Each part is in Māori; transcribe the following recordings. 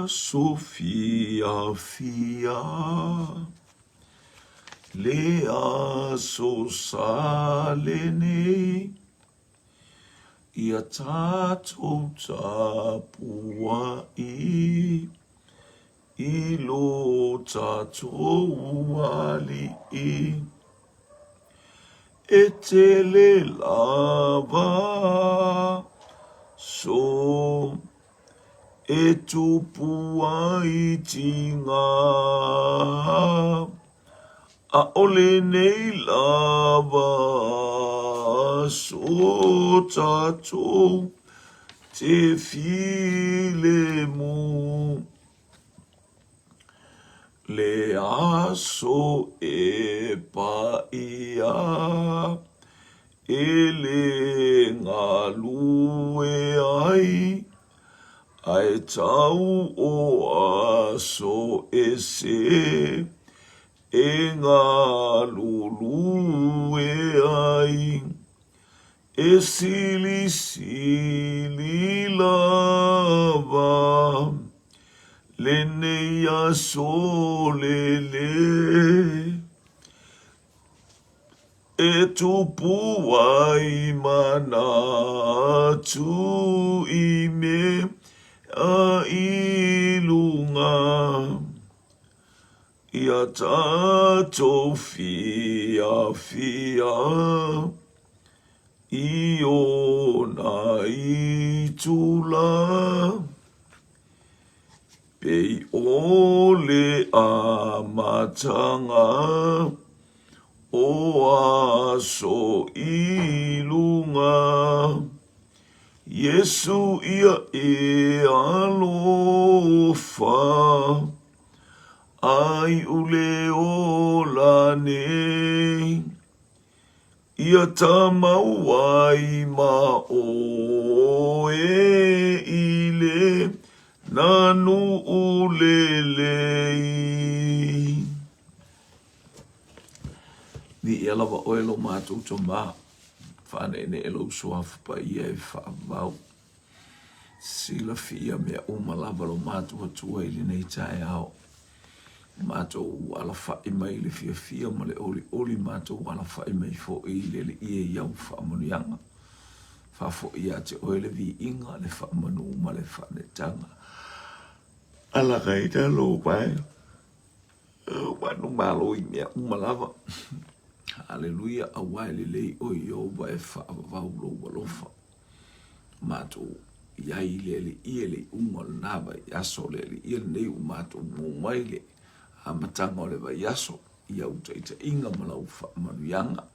Sophia Fia Lea Sosalene Ia tātou tapuai Ilo tātou ali E tele lava So E tupuai tinga A ole nei lava So tātou Te file mu Le aso e paia Ele ngalue ai Ai tau o aso e se E ngalulue ai E sili sili lava Lene ya solele E tupu ai mana tu ime a ilunga Ia tātou fia fia Io na itula Pei ole a matanga O aso ilunga Yesu ia e alofa Ai ule o lane Ia tamau ai ma o e ile Nanu ulelei Ni e lawa o elo mātou to mā Whane ne elo suafu pa ia e whaamau Sila fia mea umalawa lo mātou atua ili nei tae ao Mātou ala whae mai le fia fia ma le oli oli mātou ala whae mai fo i le ie iau whaamanianga Whafo ia te oele vi inga le whaamanu ma le whane tanga Ala kai ta lo pai Wanu malo i mea umalawa Hallelujah, awai le lei o i o vai whaavavau lo walofa. Mātou iai le ie le unga le nāwa i aso le ie nei u mātou mōmai le a matanga o le vai aso i au teita inga malau whaamanuianga.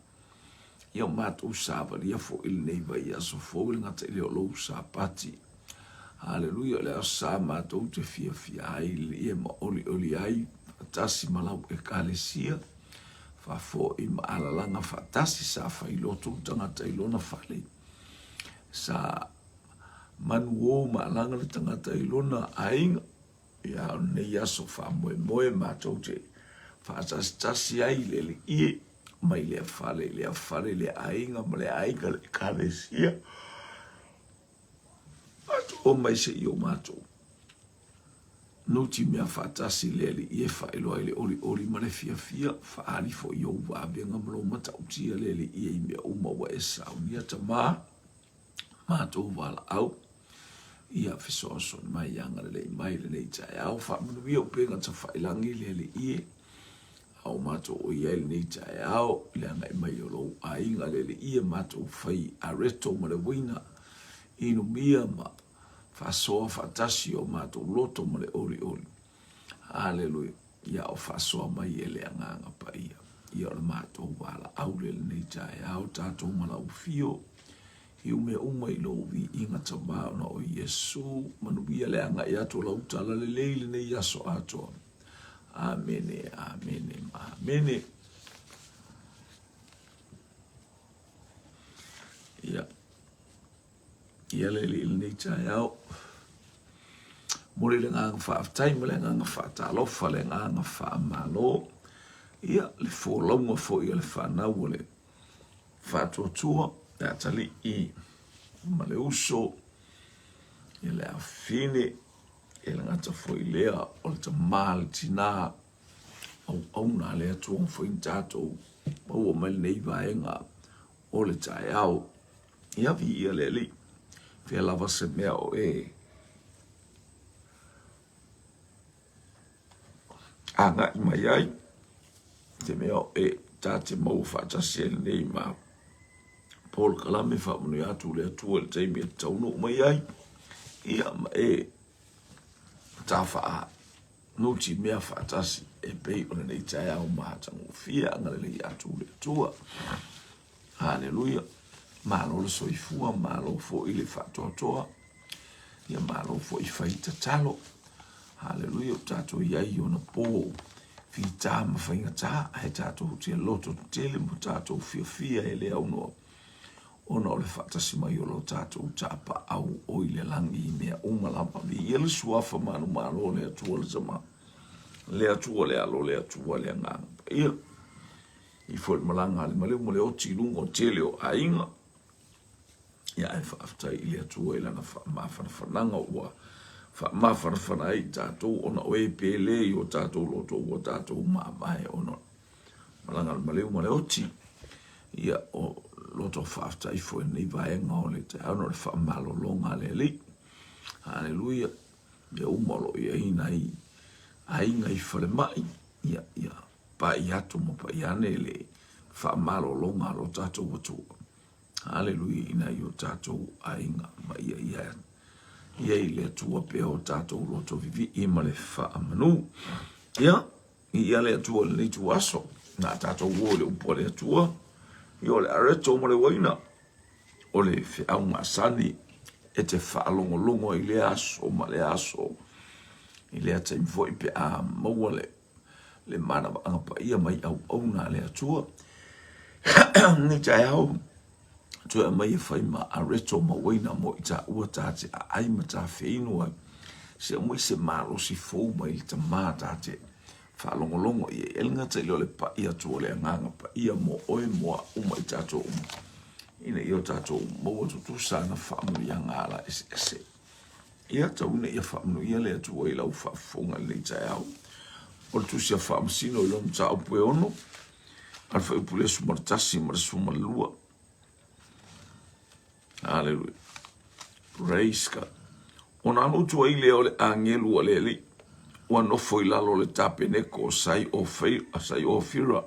Ia mātou sāwari a fo il nei vai aso fo il ngata i leo lou sāpati. Hallelujah, le a sā mātou te fia fia ai le ie ma oli oli ai tasi malau e kālesia. Fo i maalalanga fatasi sa fai lotu tangata i lona fale. Sa manu o maalanga le tangata i lona ainga. Ia ne yaso fa moe moe mātou te fatasi ai le ie. Mai le fale le ainga ma le aiga le kālesia. Mātou o mai se i o mātou. Noti mea fatasi lele ie whaeloa ele oli ma le fia fia whaari fo i au wabenga mlo mata utia lele ie i mea umawa e saunia ta mātou wala au ia fisoso mai anga le mai le nei tae au whamunu ia upenga ta whaelangi lele ie au mātou o ia le nei tae au le anga i mai o lou a inga lele ie mātou whai a reto ma le wina inu mia ma Fasoa fatasi o mātou loto ma le oli oli. Hallelujah. Ia o fasoa mai e le anganga pa ia. Ia o le mātou wala au le nei tae au tātou mala ufio. Hiu me uma i lo vi inga ta mauna o Yesu. Manu ia le anga i ato lau tala le leile nei yaso ato. Amene, amene, amene. Ia. Ia le li nei tae au. Mori le nganga whaaftai, mo le nganga whaatalofa, le nganga whaamalo. Ia le wholaunga fo ia le whanau le whaatuatua. Ia tali i ma le uso. Ia le awhine. e la ngata foi lea o le tamal tina au na lea tuong foi tatou o mai nei vaenga o le tai au ia vi ia le li fe lava se mea o anga i mai ai te mea o tate mau whaatasi e nei ma Paul Kalame whaamunu atu le atua le teimi e tauno mai ai ia ma ta wha nuti mea whaatasi e pei o nei tai au mahatangu fia anga le atu le atua Hallelujah malo le soifua malo fo i le whaatoatoa ia malo fo i whaita talo Hallelujah tato iai o na po Fita ma whainga tā, he tātou tia loto tele mo tātou fia e lea uno. Ona o le whaatasi mai o lo tātou tāpa au o i le langi i mea umalapa. Mi i ele suafa manu malo le atua le zama. Le atua le alo le atua le nganga. Ia, i fwoi malanga le maleu mo le oti lungo tele o ainga. Ia e whaaftai i le atua i lana mawhanawhananga ua. Mawhanawhana ai tātou ona oe pele i o tātou loto o tātou maamae ona. Malanga maleu ma le oti. Ia o loto whaaftai fwoi nei vaenga o le te ano le whaamalo longa le li. Hallelujah. Ia umalo ia ina i ainga i whale mai. Ia pa i atu mo pa i ane le whaamalo longa lo tātou watua. Hallelujah ina i o tātou ainga ma ia. Iei le atua pe o tātou loto vivi i ma le whaamanu. Ia, ia le atua le nitu aso. Nā tātou uo le upo le atua. I o le areto ma le waina. O le whiaunga sani e te whaalongolongo i le aso ma le aso. I le ata imfo i pe a maua le mana anga pa ia mai au nā le atua. Ni tai au. Tu e mai e whai ma a reto ma waina mo i ta ua tate a aima ta whainua. Se mui se malo si fau mai i ta maa tate. Whalongolongo i e elnga te leo le pa ia tua le anganga pa ia mo oe moa uma i tato uma. Ina i o tato maua tutu sana whaamu i angala ese. Ia taune ia whaamu ia le atua i lau whaafunga le tai au. O tu sia whaamu sino i lom ta upu e ono. Alfa upule sumartasi mara sumalua. Hallelujah. Praise God. Ona anu tua i leo le angelu a le li. Ua nofo i lalo le tape neko sai o fira.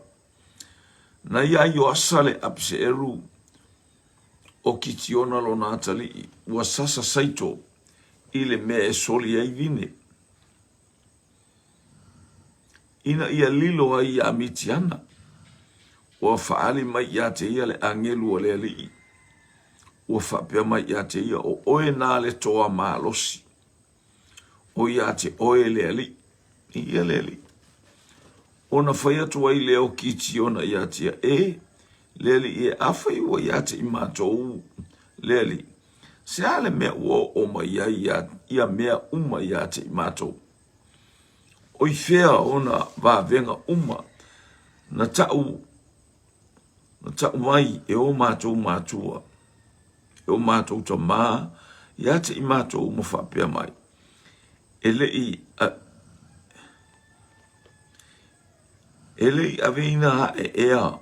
Na ia i o asale apse eru. O kitiona lo natali. Ua sasa saito. I le mea e soli ai vine. Ina ia lilo ai a mitiana. Ua faali mai ia te ia le angelu a le li. Ua whapea mai ia te ia o oe nā le toa mālosi. O ia te oe le ali. Ia le ali. Ona whai atua i leo kiti ona ia te le ali e awhai ua ia te i mātou le ali. Se ale mea ua o mai ia mea uma ia te i mātou. O i whea ona vāvenga uma na tau mai e o mātou mātua. E o mātou ta mā, ia te i mātou mo whapea mai. Ele i aveina e ea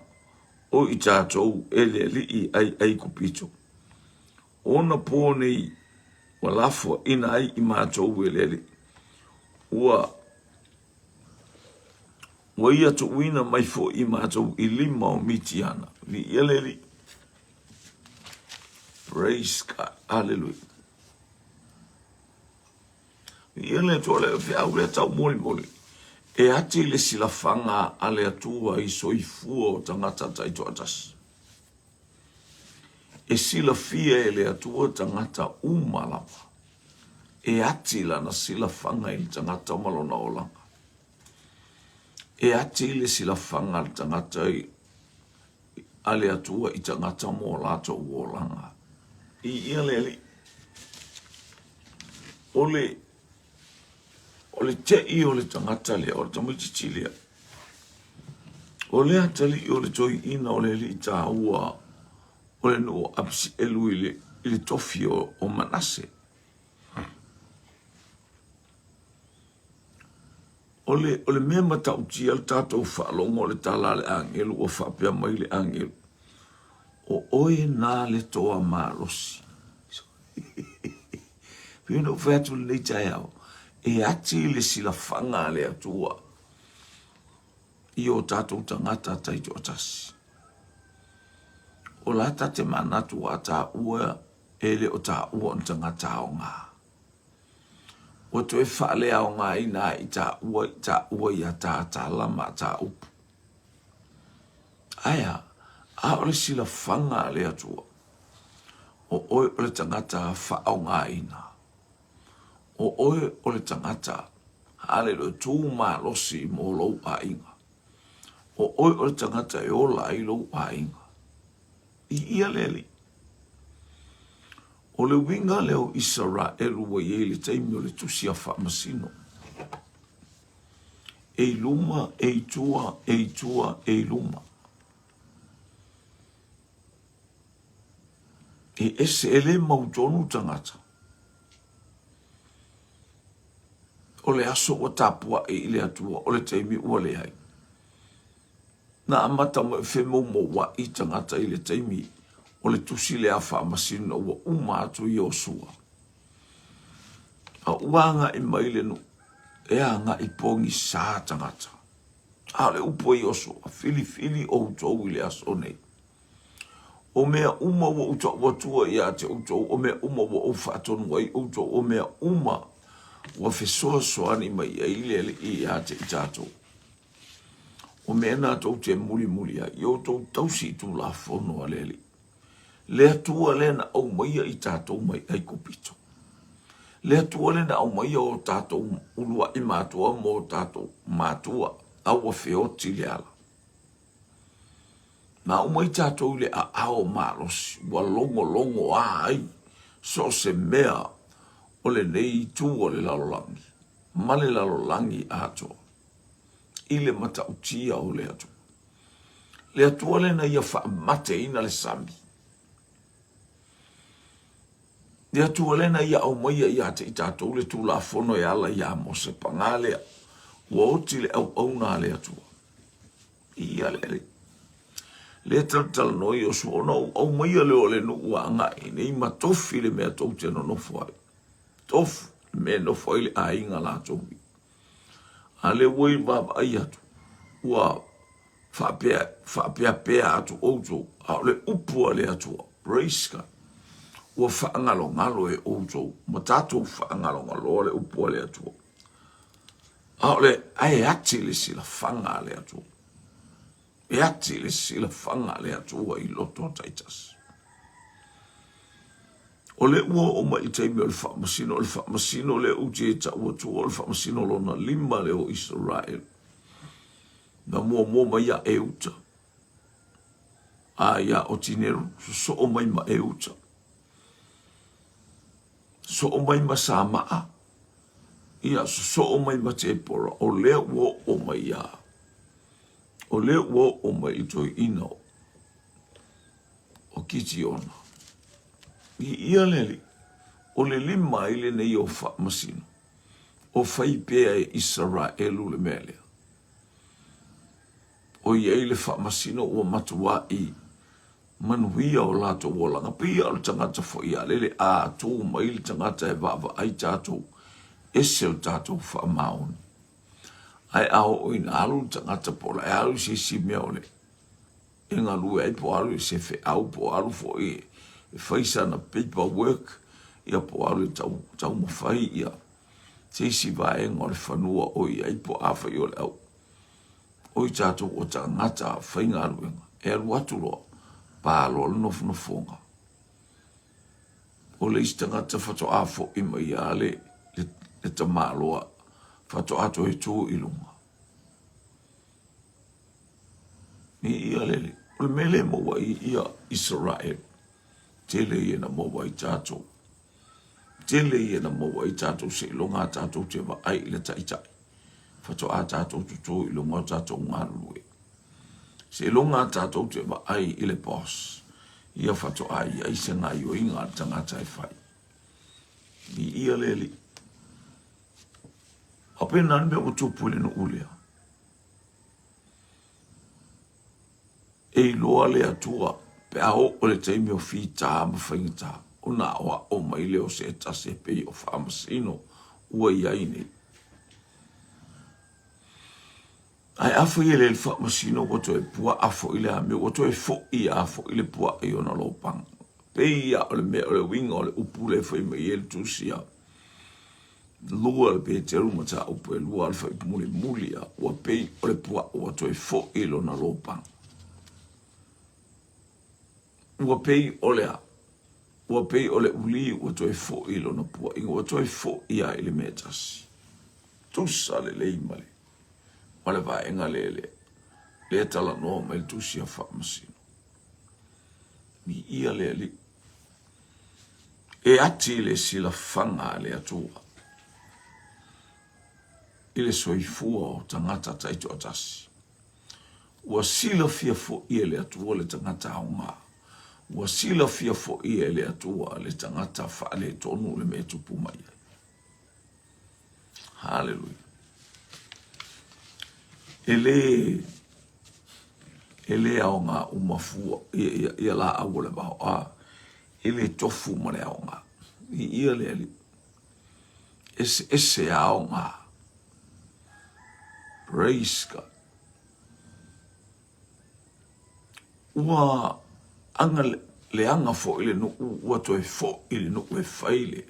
o i tātou ele li i ai kupito. Ona pōnei wa lafua ina ai i mātou ele li. Ua ia tu wina mai fo i mātou i lima o mitiana. Li ele li. Praise God. Hallelujah. Iele tole fiau le tau moli. E ati le silafanga ale atua i soifua o tangata taito atas. E silafia e le atua tangata umalapa. E ati lana silafanga i tangata malona olanga. E ati le silafanga le tangata i ale atua i tangata mo lato uolanga. I iele ole te i ole tangata lea, ole tamiti lea. Ole atali i ole toi ina ole li ta ua, ole no apsi elu ili tofi o Manase. ole mea matau tia le tātou whaalongo le tala le angelu o whapea mai le angelu. O oe nā le toa mālosi. Pino whētu le nei tai au. E ati le sila whanga le atua. I o tātou tangata taito atasi. O lata te manatu a tā ua ele o tā ua on tangata o ngā. O to e whaale au ngā ina i tā ua i a tā lama tā upu. Aia, a ole sila whanga le atua. O oe ole tangata whaau ngā ina. O oe ole tangata hale lo tū mā losi mō lou a inga. O oe ole tangata e ola i lou a inga. I ia leli. O le winga leo Israelu wa le taimi o le tusia whaamasino. E luma, e tua, e tua, e luma. E ese ele mautonu tangata. O le aso o tapua e ile atua, o le taimi ua le hai. Na amata mo e whemo mo wa i tangata i le taimi o le tusi le a whaamasino wa umatu i osua. A uanga i mailenu e anga i pongi sā tangata. A le upo i osua, fili o utou i le aso nei. O mea uma wa utou watua i a te utou, o mea uma wa o whaatonu ai utou, o mea uma wa fesoa soani mai a ile i a te itatou. O mea nā tau te muli a, i o tau tausi tu la fono a leli. Lea tua lena au maia i tātou mai ai kopito. Lea tua lena au maia o tātou ulua i mātua mō tātou mātua au a whioti le ala. Nā au mai tātou le a ao mālosi, wa longo a ai, so se mea o le nei tū o le lalolangi. Ma le lalolangi a toa. Ile mata utia o le atu. Le atua lena ia wha mate ina le sami. Le atua lena ia au maia ia te i tātou le tū la fono e ala ia mo se pangalea. Ua oti le au nā le atua. Ia le. Le tal noi o suona au maia le o le nu ua ngai. Nei ma tofi le mea tau te no fuai. Tofu me no fuai le a inga la tofi. Ale woi baba ai atu. Ua whapea pea atu outou. A le upua le atua. Praise. Ua whaangalo ngalo e outou. Ma tātou whaangalo ngalo le upua le atua. A le ai ati le sila whanga le atua. E ati le sila whanga le atua i loto taitas. O le ua o mai teime o le whaamasino le uti e ta ua tua o le whaamasino lona 5 le o Israel. Na mua mai a e uta. A ia o tineru, so o mai ma e uta. So o mai ma sa maa. Ia so o mai ma te pora. O le ua o mai a. O le ua o mai toi ino. O kiti ona. I ia leli, o le 5 ile nei o whaamasino, o whaipea e Israelu le melea. O ia ile whaamasino o matua i manuia o lato o langa pia o tangata fo ia lele a tō maili tangata e vava ai tātou, ese o tātou whaamaoni. Ai ao o ina alu tangata pola, e alu si mea ole. E ngā lue ai po alu se fe au po alu fo e, e whaisa na paperwork, ia po alu tau mawhai ia. Teisi vae ngore whanua o ia i po awhai o le au. O i tātou o tangata whainga aluenga, e alu atu loa, pālo le nofonga. O le isi tangata whato awho i mai ale, le tamaloa, whato ato he tū ilunga. Ni ia lele, o le mele maua i ia Israel. Tele ia na maua i tātou. Tele ia na maua i tātou se ilonga tātou te wa ai le taitai. Whato a tātou tutu ilonga tātou ngā lue. Se ilonga tātou te wa ai i le boss. Ia whato ai ai se ngā i o inga tangata e whai. Ni ia leli. Ape nan me o tupu le no ulea. E loa le atua, pe ao o le teimi o fita ma whaingita, o na oa o mai leo se eta se pei o whaamasino, ua iaine. Ai afo i le whaamasino wato e pua afo i le ame, wato e fo i afo i le pua i ona lopang. Pei ia o le mea o le winga o le upu le whai mai e le tusia. Lua le pe te rumata upu e lua le whai muli mulia, ua pei o le pua wato e fo i lona lopang. Ua pei o lea. Ua pei o le uli ua toi fo i lona pua. Inga ua toi fo i a ili mea tasi. Tusa le lei male. Ma le vaenga le le. Le tala noa mai tusi a whaamasino. Mi ia le li. E ati le sila whanga le atua. Ile soifua o tangata taito atasi. Ua sila fia fo i le atua le tangata au ngā. Ua sila fia fo i le atua le tangata whaale tonu le me tupu mai. Hallelujah. Ele au ngā umafua, ia la au le bao, ele tofu ma le au ngā. Ia le ali. Ese au ngā. Praise God. Ua anga le anga fo ile no ua toi fo ile no e faile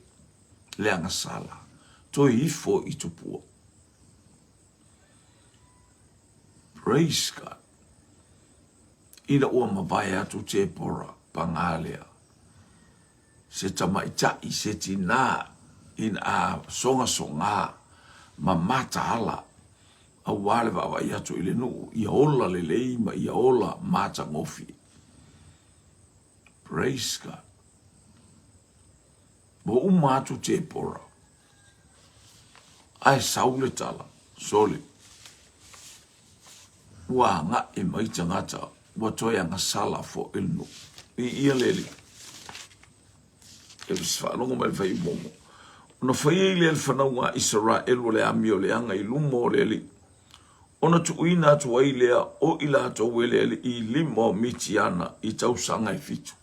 le anga sala toi I fo I tupua. Praise God. Ina ua mawai atu te pora pangalea se tamaitai se tina in a songa ma mata ala a wale wawai atu ile no ia ola le leima ia ola mata ngofi. Praise God. Mo umatu te pora. Ai saule tala. Sole. Wa nga e mai tangata. Wa toia nga sala fo ilno. I ia leli. E viswalongo mai fai momo. Ona fai ile whanau Israel o le amio le anga I lumo leli. Ona tu uina tu wailea o ila ato weleli I limo mitiana I tausanga I fitu.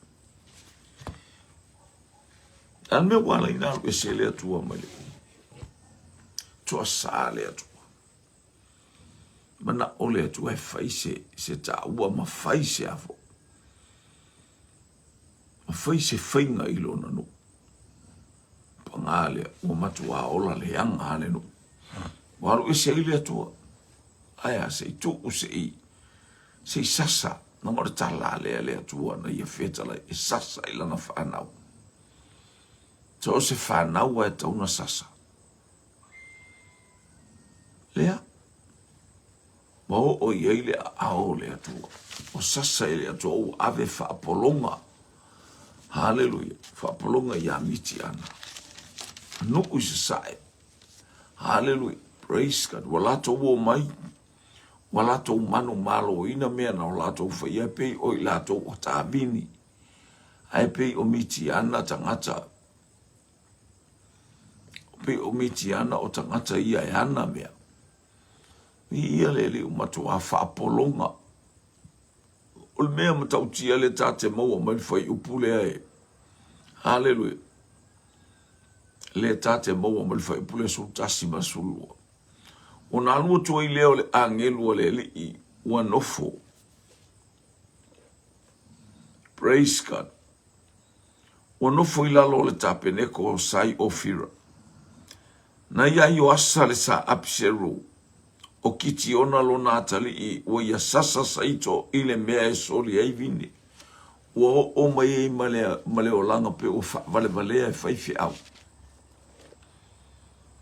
An me wala ina alwe se le atua mali. Tua sa le atua. Mana ole atua e faise se ta ua ma faise afo. Ma faise fainga ilona no. Pangale ua matua ola le anga ane no. Waru e se le atua. Aya se tu u se sasa. Na mora tala le atua na ia fetala e sasa ilana whanau. So se whanau e tauna sasa. Lea. Ma o iei le ao le atua. O sasa le atua o ave whaapolonga. Hallelujah. Whaapolonga ia miti ana. Nuku se sae. Hallelujah. Praise God. Walato uo mai. Walato manu malo ina mea na walato whaia pei o ilato o tabini. Ai pei o miti ana tangata. Pe o miti ana o tangata ia e ana mea. Mi ia lele o matua whaapolonga. O le mea matautia le tate maua mai whai upule ai. Hallelujah. Le tate maua mai whai upule sultasi masulua. O na alua tua I leo le angelu o le I ua nofo. Praise God. O nofo I lalo le tapeneko o sai o fira. Na ia I o asa le sa apseru. O kiti ona lo natali I o ia sasa saito I le mea e soli ai vini. O mai e male o langa pe o vale valea e whaifi au.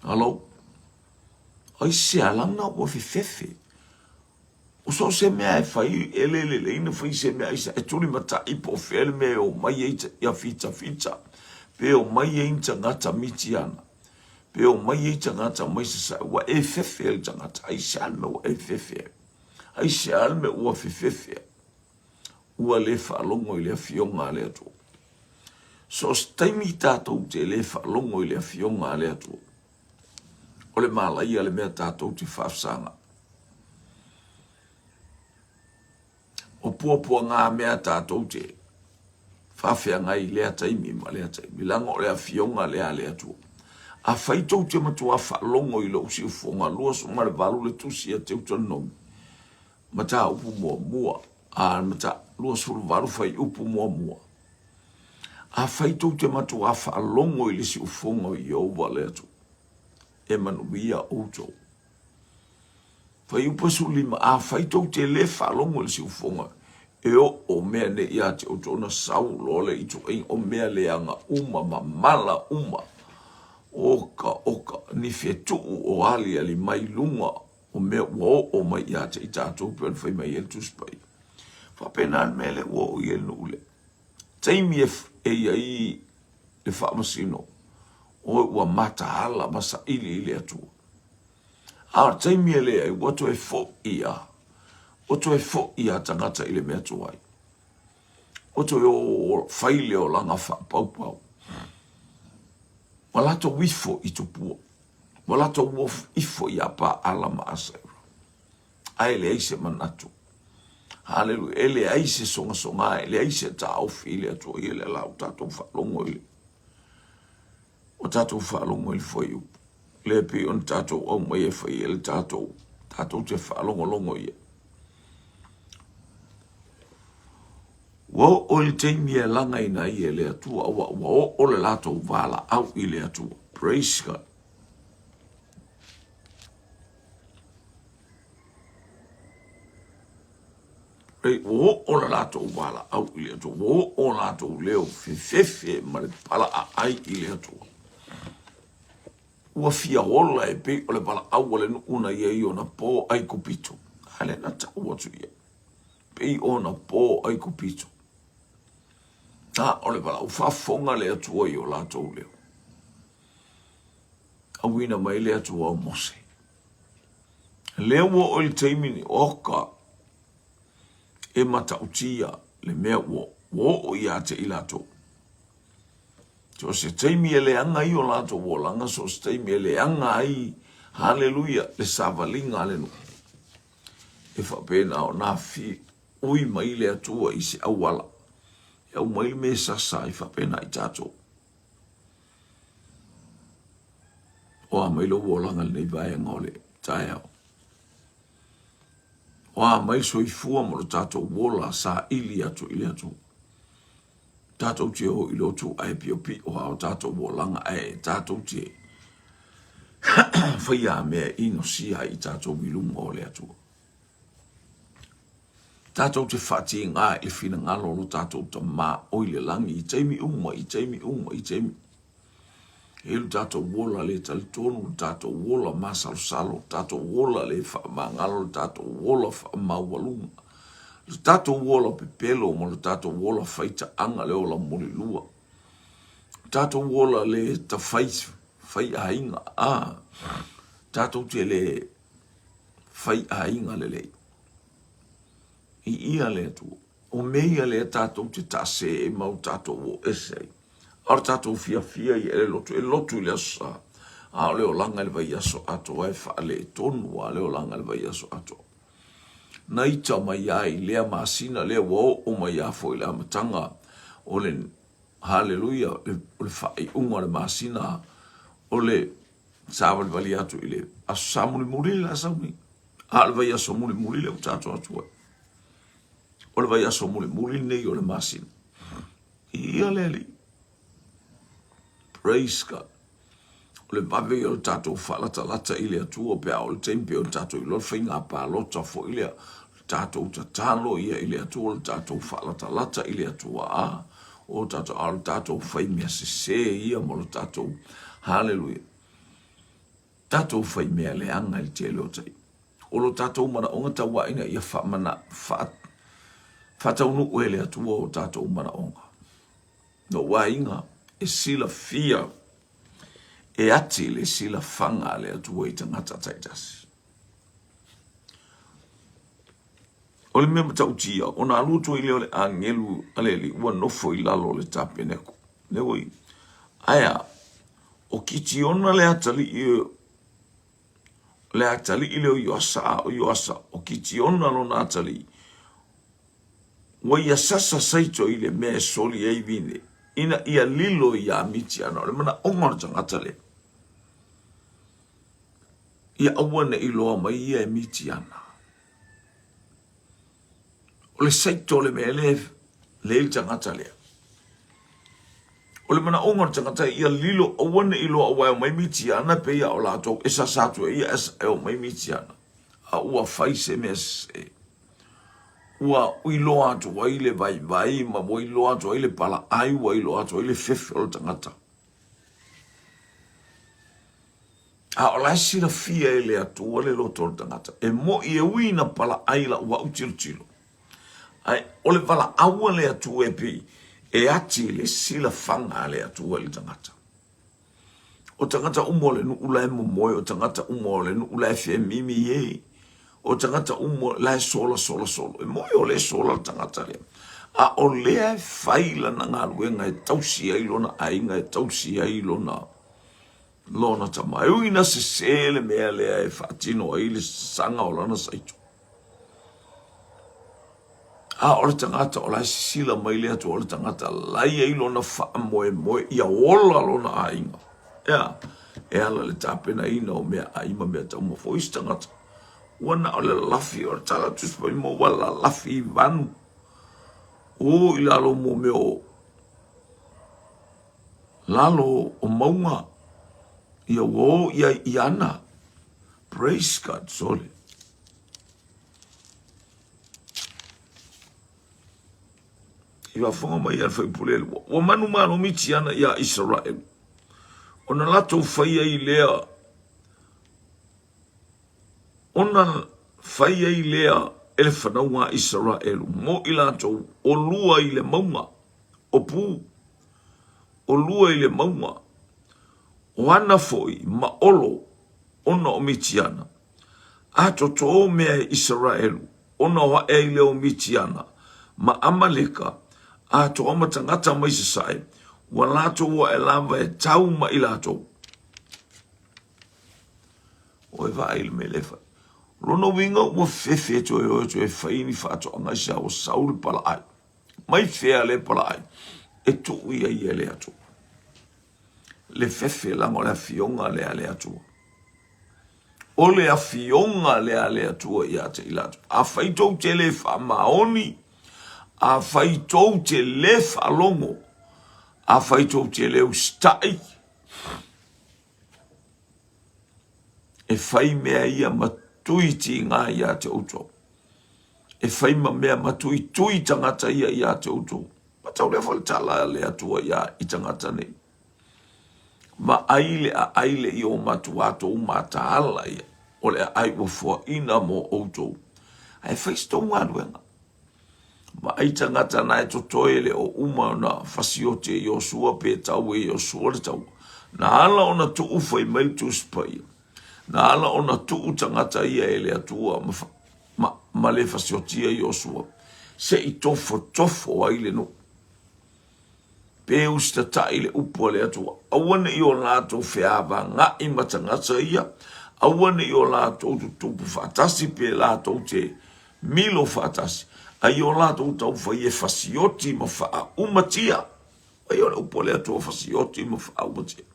Hello? Ai se alanga o fefefe. O so se mea e whai elele ina whai se mea isa e turi mata I po fele mea o mai e ia fita. Pe o mai e inta ngata mitiana. Pe o mai e tangata mai sa wa e fefe el tangata ai se alme o e fefe. Ai se alme o fefe. Ua le whaalongo I le fionga le ato. So staimi tatou te le whaalongo I le fionga le ato. o le malaia le mea tātou te whaafsanga. O pua ngā mea tātou te whaafea ngai lea taimi ma lea taimi. Langa o lea fionga lea tua. A whaitou te matua whaalongo i lo usi ufonga lua so mare valu le tusi a te utanong. Mata upu mua. A mata lua so valu whai upu mua. A whaitou te matua whaalongo i le si ufonga i owa lea tua. E manuia outou. Whai upasu lima a whaitou te le whaalongo i le si ufonga. E o mea ne ia te otona sau lole i tu ein o mea leanga mala Oka, ni fetu o ali mai lunga o mea o mai ia te i tātou pēn whai mai el tuspai. Whapena mele o i el nule. Taimi e iai le whaamasino o ua mata hala masa ili atua. Taimi e lea i watu e fo ia. Oto e fo ia tangata i le mea tuai. Oto e o whaile o langa whaapau. Walato wifo i tupua. Walato wifo i apa alama asaira. Ai le aise manatu. Hallelujah. Ele aise songa. Ele aise ta ofi ile atua i ele lau tatou whaalongo ile. O tatou whaalongo ile foi u. Le pe on tatou au mai e whai ele tatou te whaalongo longo ia. Wa o le teimi e langa ina i le atua, wa o le lato wala au i le atua. Praise God. O le lato wala au i le atua. O lato leo fefe ma le pala a ai i le atua. Ua fia ola e pe o le pala au le una ia i ona po ai kupito. Ale na tau atu ia. Pe ona po ai kupito. O le wala, uwhafonga le atua i o lātou leo. Awina mai le atua o mose. Leo o le teimini oka e matautia le mea o ia te i lātou. So se teimi e le anga i o lātou o langa, so se teimi e le anga ai, hallelujah, le savalinga alenu. E whapena o nā fi ui mai le atua i se awala. Au mai me sasa i whapena i tātou. O a mai lo wolanga nei vai ngole tai au. O a mai so i fua mo tātou wola sa ili atu. Tātou te o i lotu ai piopi o a tātou wolanga ai tātou te whaia mea ino sia i tātou milunga o le atu. Tātou te whati ngā e whina ngalo lo tātou ta mā oile langi i teimi uma. Elu tātou wola le talitonu, tātou wola masalo, tātou wola le wha ngalo, tātou wola wha maualunga. Tātou wola pepelo mo le tātou wola whaita anga leo la mori lua. Tātou wola le ta whai ainga. Tātou te le whai ainga le lei. I ia le tu. O meia le tātou te tase e mau tātou o esei. Ar tātou fia i ele lotu le asa. A leo langa le vai aso ato ai wha le tonu a leo langa le vai aso ato. Na ita mai ai lea masina lea wao o mai afo i le amatanga o le hallelujah le whai unga le masina o le sāwari vali atu i le aso sa muri le asauni. A le vai aso muri le o tātou atu ai. O le vai aso muli nei o le masina. Ia leli. Praise God. O le bawe o le tātou whalata i le atua pia o le tempe o le tātou i lofa inga pā lota fo i le tātou tatalo ia i le atua o le tātou whalata i le atua a. O le tātou whai mea se ia mo le tātou. Hallelujah. Tātou whai mea le anga i te leo tai. O lo tātou mana onga tawa ina ia whamana Whataunu ue le atua o tātou mana onga. No wainga e sila fia e ati le sila fanga le atua i tangata taitasi. O le mea matautia, o nā luto i leo le angelu aleli ua nofo i lalo le tapeneko. Leo i, aia, o kiti ona le atali i le atali ile o yoasa o kitiona lo na atali wa ia sasa saito ile me soli e vine ina ia lilo ia mitiana le mana ongor tangata le ia awana ilo mai ia mitiana o le saito le mele le tangata le o le mana ongor tangata ia lilo awana ilo awa mai mitiana pe ia o lato esa satu ia esa o mai mitiana a ua faise mes ua ilo atu wa ile vai ma mo ilo atu wa ile pala ai wa ilo atu wa ile fefe o tangata a ola sila fia ile atu wa le loto tangata e mo i e wina pala ai la ua utilo ai ole pala awa le atu e pi e ati le sila fanga le atu wa le tangata o tangata umole nu ula mo moyo o tangata umole nu ula fe mimi ye o tangata umo la sola e moyo le sola tangata le a o le faila na ngaluenga e tausi ai lona ainga e tausi ai lona tama e ina se sele mea le e fatino ai le sanga o lana saito a o le tangata o la sila mai le atu o le tangata lai ai lona fa moe ia ola lona ainga e ala le tapena ina o mea aima mea tau mo fois tangata wana o le lafi o tala tuspa mo wala lafi vanu o ilalo mo meo lalo o maunga ia wo ia iana praise God sole ia fonga mai al fai pulele o manu mano mitiana ia Israel ona lato fai ai lea ona fai ai lea ele whanaunga Israel mo ilato o lua i le maunga o pu o lua i le maunga o ana foi ma olo ona o mitiana ato to mea Israel ona wa e le o mitiana ma Amaleka ato o matangata mai sasai wa lato wa e lava e tau ma ilato o e va il melefa Rono winga ua fefe to e faini fato anga sia o Saul pala ai. Mai fea le pala ai. E tu ia ia le atu. Le fefe la mo le fionga le ale atu. O le a fionga le ale atu ia te ilatu. A faito te le fa maoni. A faito te le fa longo. A faito te le ustai. E fai mea ia tuiti ngā ia te uto. E whaima mea matui tui tangata ia te uto. Matau le whale tala le atua ia i tangata nei. Ma aile a aile i o matu ato umata ala ia. O le ai o fua ina mo uto. Ai whaisto ngā ruenga. Ma ai tangata na e to toele o uma na fasiote i o sua pe tau e o sua le tau. Na ala ona tu ufa i mai tu spaia. Na ala ona tuu tangata ia ele atua ma le fasiotia i osua. Se i tofo a ile no. Peu stata ile upua le atua. Awane i o lato feava nga i matangata ia. Awane i o lato tupu fatasi pe lato te milo fatasi. A i o lato tau fa ie fasioti ma faa umatia. A i o le upua le atua fasioti ma faa umatia.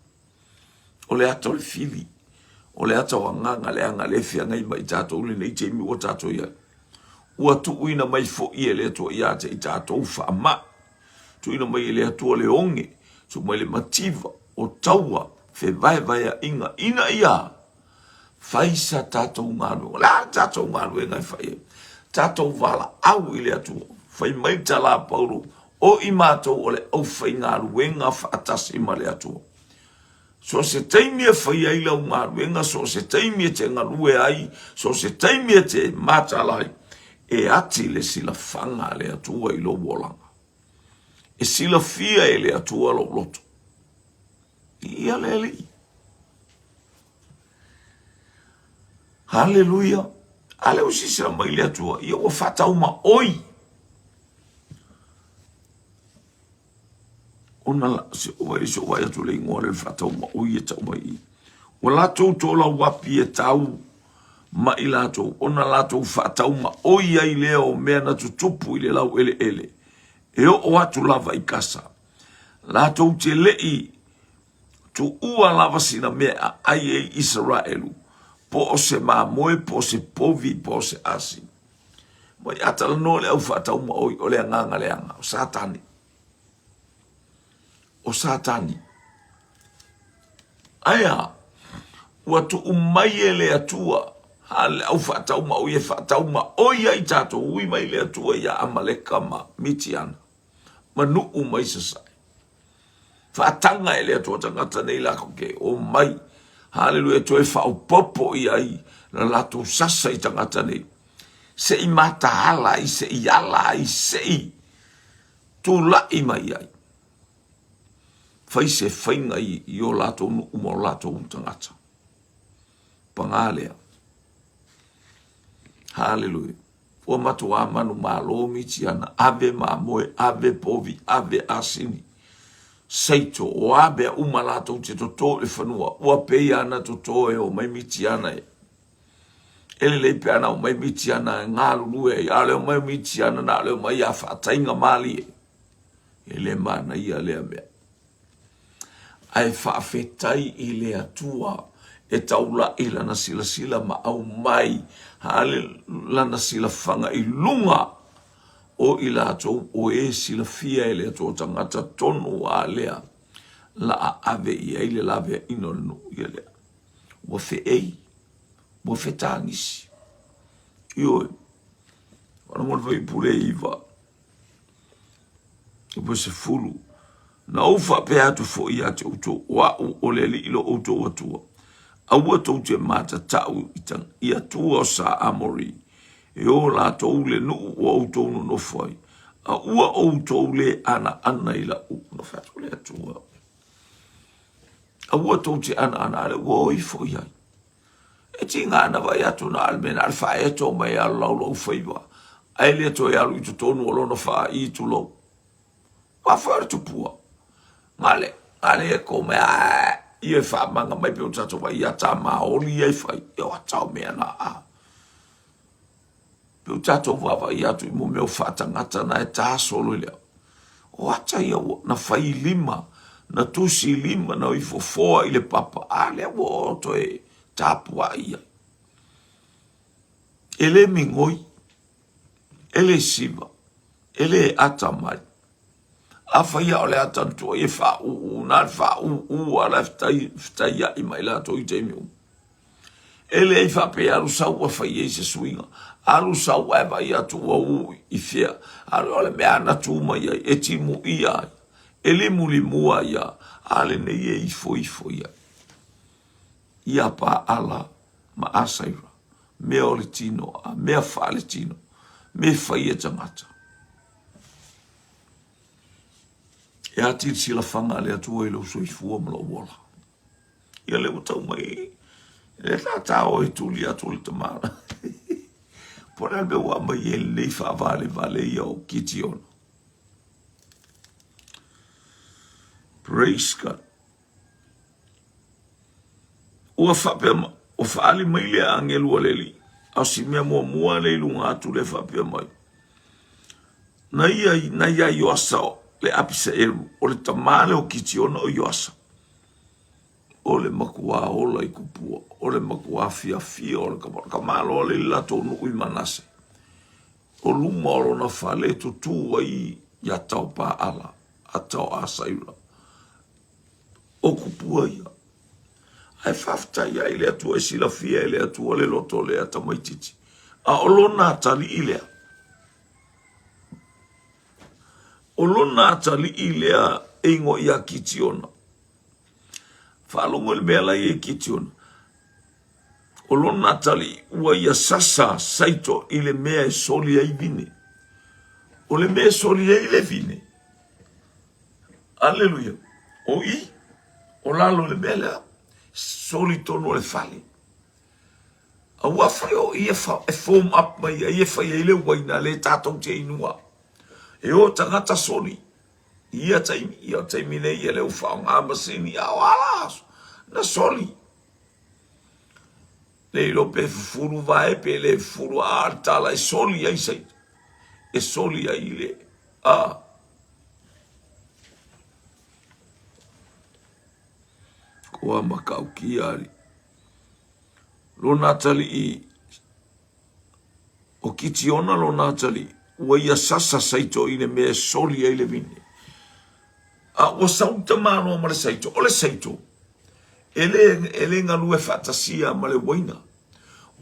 O le ato le fili. O le ata wa nganga le anga le fia ngai mai tato uli nei te mi o tato ia. Ua tu uina mai fo ia le atua ia te i tato ufa ama. Tu uina mai le atua le onge. Tu mai le mativa o taua fe vai a inga. Ina ia. Faisa tato ungaru. La tato ungaru e ngai fai. Tato vala au i le atua. Fai mai tala pauru. O i mato o le au fai ngaru e nga fa atasi ma le atua. So se taimia fai ai lau maruenga, so se taimia te ngarue ai, so se taimia te matalai, e ati le sila fanga le atua i lo wolanga. E sila fia e le atua lo loto. Ia le li. Hallelujah. Ale usisira mai le atua, ia wa fata uma oi. Ona se o vai atu le ngore fata uma oi e tau mai. Wala tau tola wapi e tau ma i latou, ona latou whaatauma oia i leo mea na tutupu i le lau ele ele. E o atu lava i kasa. Latou te lei tu ua lava sina mea ai e Israelu. Po o se mamoe, po se povi, po se asi. Mo i atala no le au whaatauma oi o le anganga leanga, o satani. O satani. Aia, ua tu umai e le atua, hale au whaatauma oi e whaatauma oi ai tato ui mai le atua ia amaleka ma mitiana. Ma nuu mai sasai. Whaatanga e le atua tangata nei lako ke o mai. Hallelujah, to e whao popo i ai na lato sasa i tangata nei. Se i matahala i se i ala i se i tu lai mai ai. Fai se whainga i o lato umo lato tangata. Pangalea. Hallelujah. Ua matua manu malo mitiana, ave mamoe, ave povi, ave asini. Saito, o abe umalato te toto le whanua, ua peia ana toto e o mai mitiana e. Ele le pe ana o mai mitiana e ngā lulue e, ale o mai mitiana na ale o mai a whaatainga mali e. Ele mana ia lea mea. Ai whaafetai i lea tua e taula i lana sila sila ma au mai, hale lana sila whanga i lunga o i lato o e sila fia e lea tō tangata tonu a lea la a ave i eile lave inonu i lea. Wa fe ei, wa fe tangisi. Ioe, wana mwana vai pule iwa. Iwa se fulu. Na ufa pe atu fo i ate uto wa o leli ilo uto watua. Aua tau te mata tau itang i atua sa amori. E o la tau le nu o autou no fai. A ua autou le ana i la u no fatu le atua. A ua tau te ana le ua i fo iai. E ti ngana vai atu na almena al fai eto mai al lau faiwa. Ai le to e alu i tu tonu o lono faa i tu lau. Wa fai tu pua. Ngale e ko mea i e faa manga mai pe o tato wa i ata maoli e fai. E o atao mea na a. Pe o tato wawa i atu i mo meo fata ngata na e taa solo i leo. O ata ia na fai lima, na tusi lima na i fofoa i le papa. A lea wo oto e tapua ia. Ele mingoi, ele siva, ele ata mai. Afa ia ole atantua e fa na fa ala ftai ia i mai la to i te miu. Ele e fa pe alu sau fa ia se swinga. Alu sau e vai atu o i fia. Alu ole me ana tu mai e timu ia. Ele muli mua ia. Ale ne ia i foi ia. Ia pa ala ma asaira. Me ole tino, me fale tino. Me fa ia tangata. E ati sila whanga le atua i lo so i fua mla wola. Ia le utau mai, le tata o i tuli atu le tamara. Pora me ua mai e le wha vale ia o kiti ona. Praise God. Ua whapea o whaali mai le angelua leli. Au si mea mua le ilunga atu le whapea mai. Na ia i o asao. Le apisa eru, o le tamale o kitiona o yoasa. O le makua ola i kupua, o le makua fia, o le kamalo o le lato no ui manase. O luma o na fale to tua i ya tau pa ala, a tau asaira. O kupua ia. Ai fafta ia i le atua e sila fia i le atua le loto le atamaititi. A olona atali i lea. O lona atali i lea e ingo ia kitiona. Whalongo le mea lai e kitiona. O lona atali ua ia sasa saito i le mea e soli ai vine. O le mea soli ai le vine. Alleluia. O i, o lalo le mea lea, soli tono le fale. A wafai o ia e foam up mai, ia fai e le waina le tātou te inua. E o tangata soli, ia taimi nei ia leu whao ngā masini a wala aso, na soli. le ilo pe furu vai pe le furu tala e soli ai sei e soli ai le koa makau ki ari lo natali i o kiti ona lo natali ua ia sasa saito i le mea soli ai le vini o sauta mano ma le saito o le saito ele ngalu e fatasia ma le waina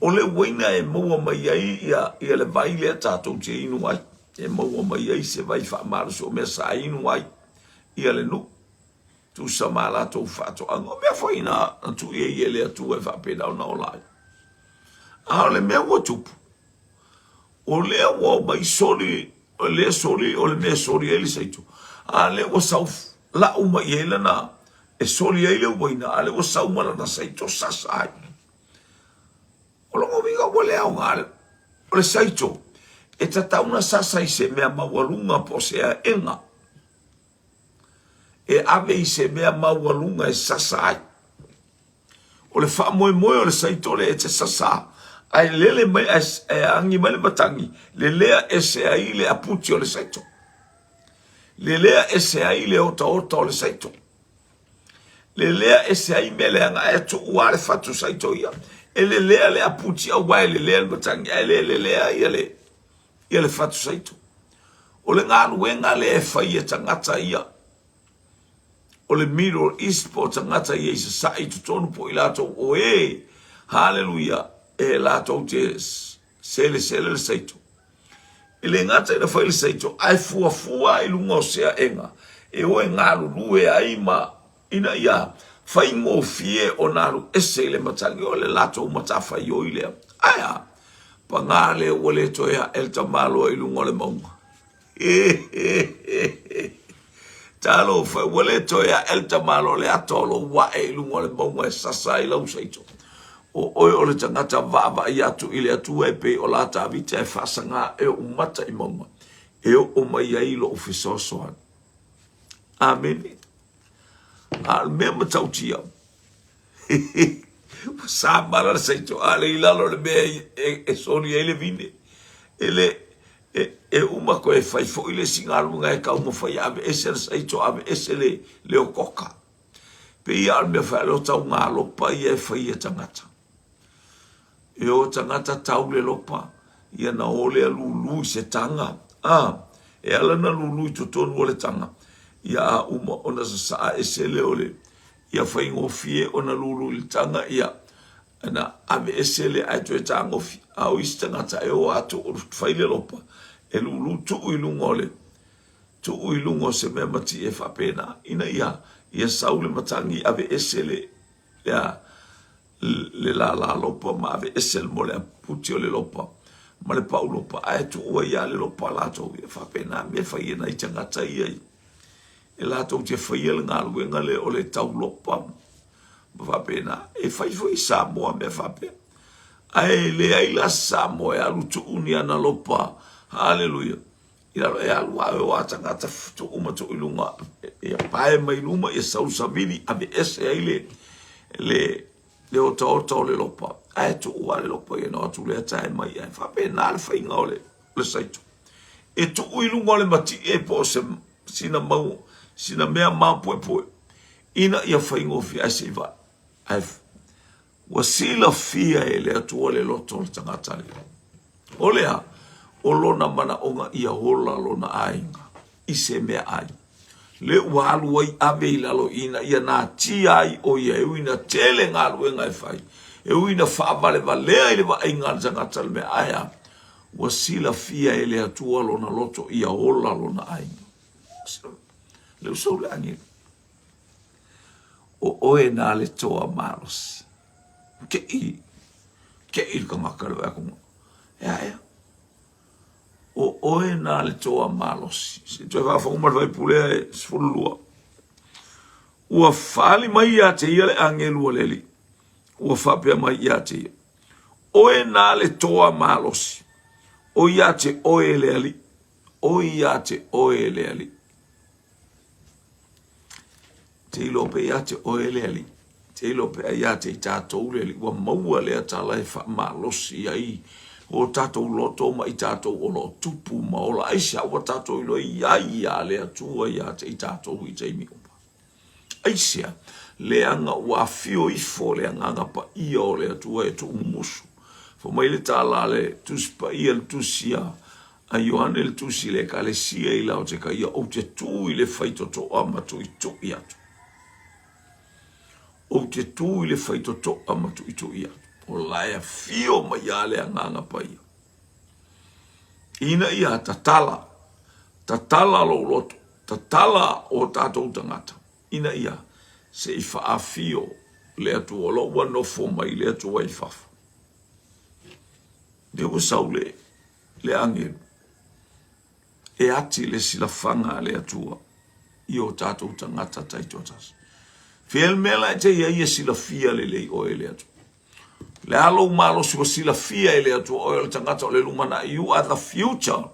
o le waina e maua mai ai ia le vai le tatou te inu ai e maua mai ai se vai whaamaro so mea sa inu ai ia le nu tu sa mala tau fato ango mea whaina tu ie le atu e whapena o na o lai a le mea ua tupu o le ua mai soli o le soli o le mea soli e le saito a le ua sau la uma i ele na e soli e le waina a le ua sau mana na saito sasa ai o longo vinga ua le au ngare o le saito e tatauna sasa i se mea mawalunga po se a enga e ave i se mea mawalunga e sasa ai o le wha moe moe o le saito le e te sasa ai lele mai e angi mai le batangi le lea e se ai le aputi o le saito le lea e se ai le ota o le saito le lea e se ai me le anga e tu ua le fatu saito ia e le lea le aputi au wai le lea le batangi e le lea ia le fatu saito o le ngā ruenga le e whai e tangata ia o le Middle East po tangata ia i se sai tu tonu po i lato o hallelujah e lato te sele le saito e le ngata i na whai le saito ai fua i lunga o sea enga e o e ngā rurue ai ma ina ia whai ngō fie o naru ese le matangi o le lato matafa i o i lea aia pa ngā le o le toea el tamalo i lunga o le maunga talo fa wale toya el tamalo le atolo wa e lungo le bongo e sasa i lau saito o le tangata vava i atu ile atu e pe o la tabita e fasanga e umata i monga e o mai ai lo ofiso soan amen al mema tautia sa mara saito ale ilalo le be e soli ele vine ele e uma ko e fai fo ile singalunga e ka uma fai ave ese saito ave ese le o koka pe ia me fa lo tau ngalo pa ia fai e tangata e o tangata tau le lopa ia na ole lulu se tanga e ala na lulu to tonu le tanga ia uma ona sa ese le ole ia fai ngofie ona lulu le tanga ia na ave ese le ai to tanga fi au istangata e o atu fai le lopa e lulu tu ilungo se me mati e whapena ina ia saule matangi ave esele le la lopa ma ave esele mo le puti o le lopa ma le pau lopa ae tu ua ia le lopa lato e whapena me whai na i tangata ia e lato te whai le ngā luenga le o le tau lopa ma whapena e whai fwoi Samoa me whapena ae le aila Samoa e alu tu uni ana lopa hallelujah. Ira e alu ae o atangata tu uma tu ilunga. E pae mai luma e sau savini ave ese ai le ota le lopa. Ae tu ua le lopa e no atu le atae mai e whape nā le whainga o le saito. E tu ilunga le mati e po se sina mau, sina mea mau poe. Ina ia whainga o fia se iwa. Ae wasila fia e le atua le loto le tangata le. O lea, o lona mana onga ia hola lona ainga i se mea ai le walu ai ave lalo ina ia na tia ai o ia uina tele nga luenga e fai e uina whaavale valea ile wa ainga zangata le mea aia wasila fia ele atua lona loto ia hola lona ainga le usau le angi o oe na le toa maros ke i ka makaru e kunga ea o oe na le toa malosi. Se toi whawhangumar vai pulea e sfurulua. Ua whali mai ia te ia le angelua leli. Ua whapea mai ia te ia. Oe na le toa malosi. O ia te oe le ali. O ia te oe le ali. Te ilope ia te oe le ali. te ilo pe ia te tātou le wa maua le tala e fa malosi ai o tātou loto ma i tātou o lo tupu ma o la aisa o tātou ilo iai a le atua ia te tātou i te mi upa. Aisia le anga ua fio ifo le anga pa ia o le atua e tu umusu. Fo mai le tala le tusi pa ia le tusia a Ioane le tusi le ka le sia i lao te ka ia o te tu i le faitoto amatu i tu i atu. O te tu i le faitoto amatu i tu i atu. O laia fio mai ale anganga pa ia. Ina ia tatala lo loto, tatala o tātou tangata. Ina ia se i faa fio le atu o lo wanofo mai le atu wai fafa. Dewa sau le angelu. E ati le silafanga le atua i o tātou tangata taitotas. Fiel mela e te ia silafia le lei o le atua. Le alo malo sua silafia le atua o le tangata o le lumana. You are the future,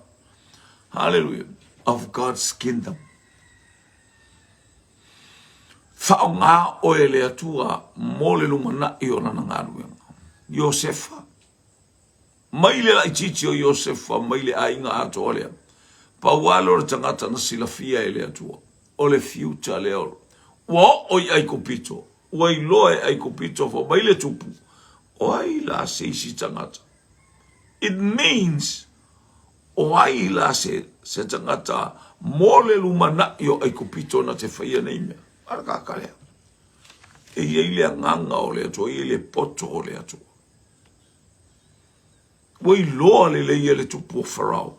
hallelujah, of God's kingdom. Fao ngā o le atua mo le lumana i o nana ngāruenga. Iosefa. Mai le lai titi o Iosefa, mai le ainga ato o lea. Pa walo le tangata na silafia e le atua. O le future le oro. Wa o i aiko pito. Wa i loe aiko pito fo mai le tupu. O ai la seisi tangata. It means o ai la se tangata mo le lumana i o aiko pito na te whaia nei mea. Araka kalea. E iei le nganga o le atua, iei le poto o le atua. Wa i loa le leia le tupu o Farao.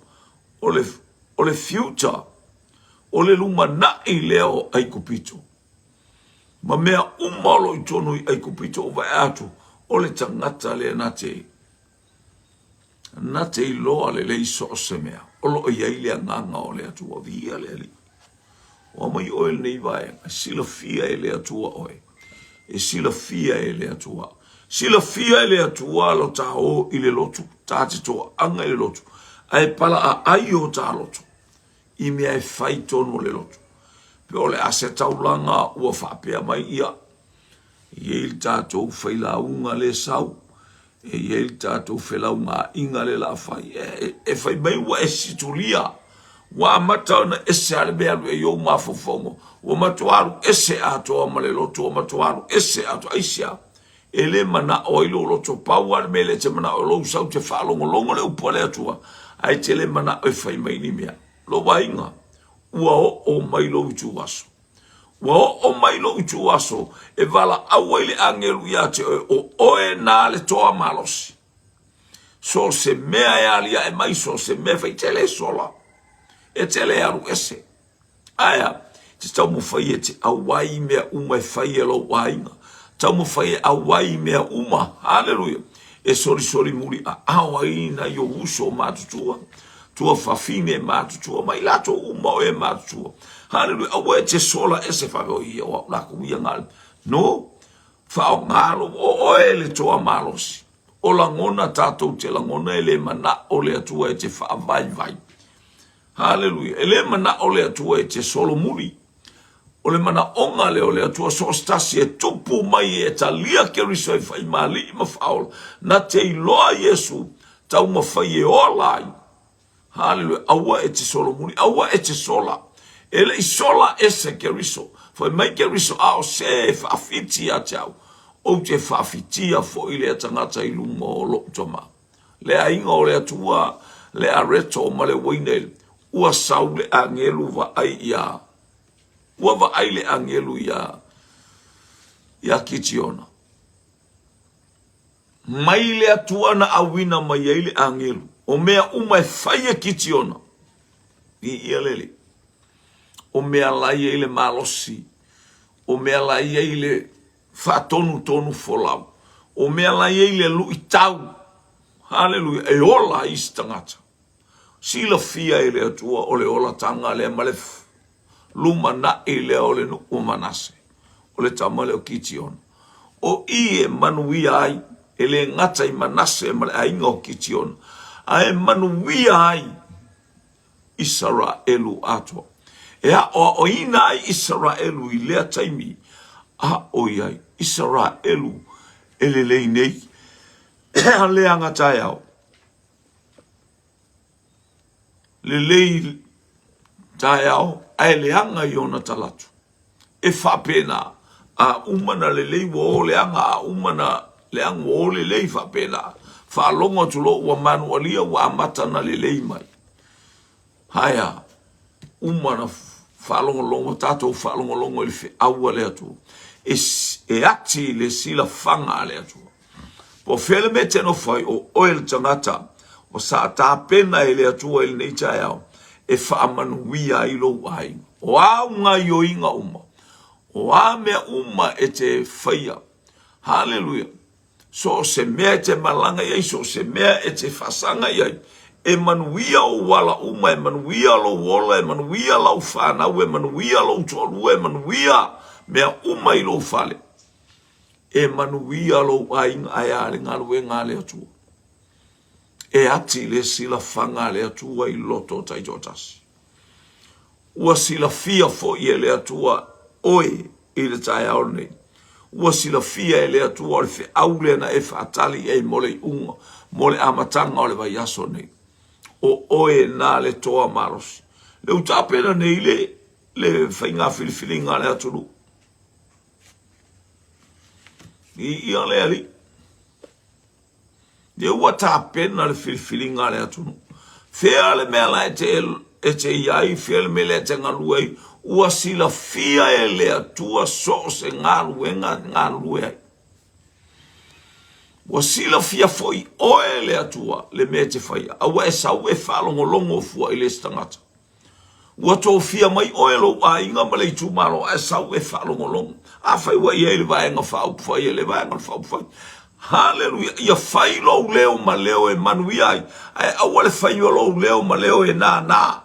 O le future, o le lumana i leo ai kupito. Ma mea umalo i tonu i ai kupito o vai atu, o le tangata le nate i loa le leiso o se mea, o lo i aile nganga o le atua via le ali. O mai o el nei vai, sila fia e le atua oe, e sila fia e le atua. Sila fia e le atua lo taho i le lotu, tāti toa anga i le lotu, ai pala a ai o tā lotu. I mea e whai tono le lotu. Pe ole ase taulanga ua whapea mai ia. I il tātou whailaunga le sau. E il tātou whailaunga inga le la whai. E whai mai ua e situlia. Wa matauna ese ale bealu e yo mafofongo. Wa matuaru ese ato ama le lotu. Wa matuaru ese ato aisia. E le mana o ilo loto pauar me le te mana o lo sau te whalongo longo le upo le atua. Ai te le mana o whai mai ni mea. Lo wainga, ua o mai lo utu aso. Ua o mai lo utu aso, e vala awaile angelu ia te o oe nā le toa malosi. So se mea e alia e mai so se mea fai tele sola. E tele aru ese. Aya, te tau mo fai e te awai mea uma e fai e lo wainga. Tau mo fai e awai mea uma, hallelujah. E sori muri a awai na yo uso matutua. Tua fafine matutua, mai lato uma o e matutua. Hallelujah, awe te sola ese whakao ia o lako ia ngal. No, whao ngalo o e le toa malosi. O langona tātou te langona e le mana o le atua e te whaavai. Hallelujah, e le mana o le atua e te solo muri. O le mana onga le o le atua so stasi e tupu mai e ta lia ke riso e whai mali ima whaola. Na te iloa Yesu, tau ma whai e olai. Hallelujah. Awa e te solo muri. Awa e te sola. Ele i sola ese ke riso. Foi mai ke riso ao se whaafiti a tau. O te whaafiti a fo i le tangata i lunga o lo toma. Le a inga o le atua, le a reto ma le wainel. Ua sau le angelu va ai ia. Ua va ai le angelu ia. Ia kitiona. Mai le atua na awina mai ai le angelu. O mea uma e whaia kitiona. I ia lele. O mea lai e le malosi. O mea lai e le whatonu folau. O mea lai e le lui tau. Hallelujah. E ola isi tangata. Sila fia e le atua o le ola tanga le malef. Luma na e le o le nuku manase. O le tamale o kitiona. O i e manuia ai. E le ngata i manase e male ainga o kitiona. Ae manuia ai Israelu ato. E a o ina ai Israelu I lea taimi. A o iai. Israelu elelei nei le anga tai au lelei tai au ai le anga iona talatu e whapena a umana lelei wo le anga a umana le anga wo lelei whapena whalonga tulo ua manualia wa amata na lelei mai haya umana whalongolongo tatou whalongolongo i le whiaua le atu e ati le sila whanga le atu po whele me teno whai o oil tangata o sa tā pena e le atua i le nei tai au e whaamanuia i lo ai o aunga i o inga uma o a mea uma e te whaia hallelujah so se mea te malanga iai so se mea e te whasanga iai e manuia o wala uma e manuia lo wola e manuia lau whanau e manuia lo tolu e manuia mea uma i lo whale e manuia lo ainga ai ale ngalu e ngale atua e ati le sila whanga le atua i loto tai totasi ua sila fia fo i le atua oe i le tai au nei ua sila fia e le atua o le whi aule na e whaatali e mole i unga mole amatanga o le vai aso nei o oe na le toa marosi le utapena nei le whainga whiliwhilinga le aturu i ale ali de ua tapena le whiliwhilinga le aturu whea le mea la e te iai whea le mea le te ngaluei ua sila fia e le atua so se ngaluenga ai ua sila fia foi oe le atua le mea te whaia aua e sau e whalongolongo fua i le stangata ua tō fia mai oe lo a inga ma le itu maro e sau e whalongolongo a whai wa ia le vaenga whaupwhai e le vaenga whaupwhai hallelujah ia whai lo leo ma leo e manuia ai aua le whai lo leo ma leo e nā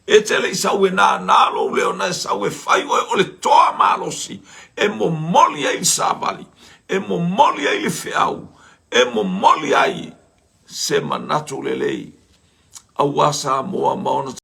e te le isau e nā lo leo na e sau e whai o le toa malosi e mo moli ai savali e mo moli ai le whiau e mo moli ai se manatu lelei awasa moa maona